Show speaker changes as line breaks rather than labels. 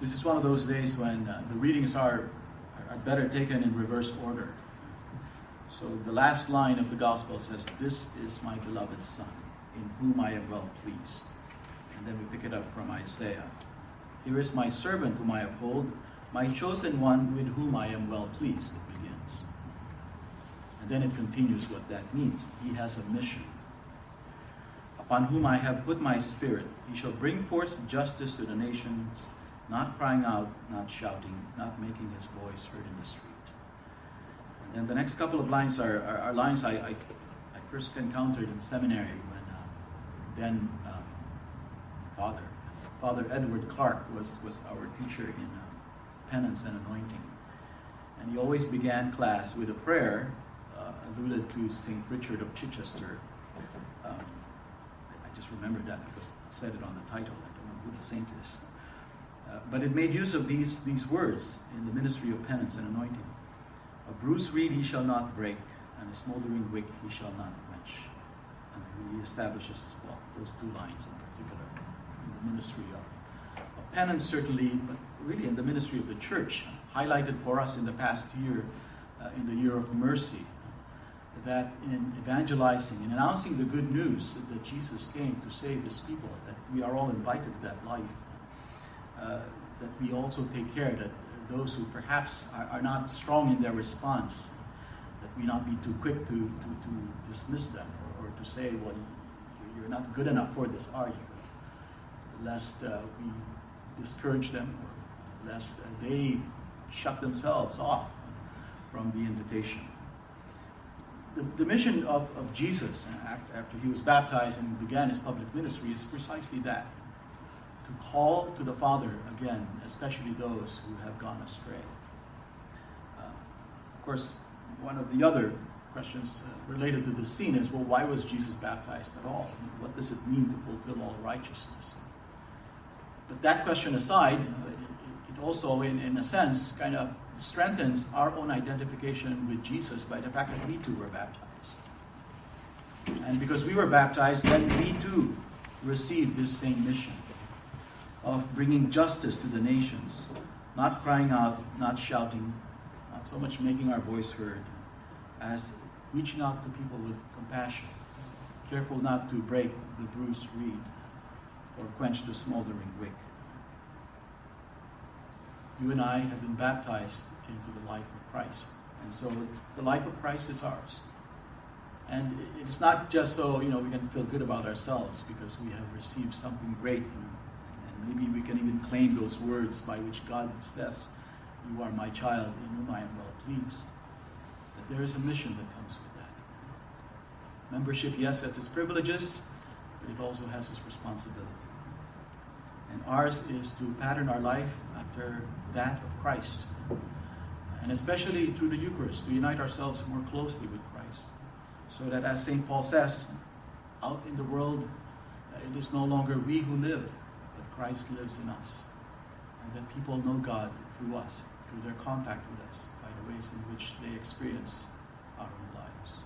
This is one of those days when the readings are better taken in reverse order. So the last line of the Gospel says, "This is my beloved Son, in whom I am well pleased." And then we pick it up from Isaiah. "Here is my servant whom I uphold, my chosen one with whom I am well pleased," it begins. And then it continues what that means. He has a mission. "Upon whom I have put my spirit, he shall bring forth justice to the nations, not crying out, not shouting, not making his voice heard in the street." And then the next couple of lines are lines I first encountered in seminary when Father Edward Clark was our teacher in penance and anointing. And he always began class with a prayer alluded to St. Richard of Chichester. I just remembered that because it said it on the title. I don't know who the saint is. But it made use of these words in the ministry of penance and anointing. "A bruised reed he shall not break, and a smoldering wick he shall not quench." And he establishes, well, those two lines in particular in the ministry of penance, certainly, but really in the ministry of the church, highlighted for us in the past year, in the year of mercy, that in evangelizing and announcing the good news that Jesus came to save his people, that we are all invited to that life, that we also take care that those who perhaps are not strong in their response, that we not be too quick to dismiss them or to say, "Well, you're not good enough for this, are you?" Lest we discourage them, or lest they shut themselves off from the invitation. The mission of Jesus after he was baptized and began his public ministry is precisely that: to call to the Father again, especially those who have gone astray. Of course, one of the other questions related to this scene is, well, why was Jesus baptized at all? What does it mean to fulfill all righteousness? But that question aside, it also, in a sense, kind of strengthens our own identification with Jesus by the fact that we too were baptized. And because we were baptized, then we too received this same mission of bringing justice to the nations, not crying out, not shouting, not so much making our voice heard, as reaching out to people with compassion, careful not to break the bruised reed or quench the smoldering wick. You and I have been baptized into the life of Christ, and so the life of Christ is ours. And it's not just so we can feel good about ourselves because we have received something great, and maybe we can even claim those words by which God says, "You are my child, in whom I am well pleased." That there is a mission that comes with that. Membership, yes, has its privileges, but it also has its responsibility. And ours is to pattern our life after that of Christ. And especially through the Eucharist, to unite ourselves more closely with Christ. So that, as St. Paul says, out in the world, it is no longer we who live, but Christ lives in us. And that people know God through us, through their contact with us, by the ways in which they experience our own lives.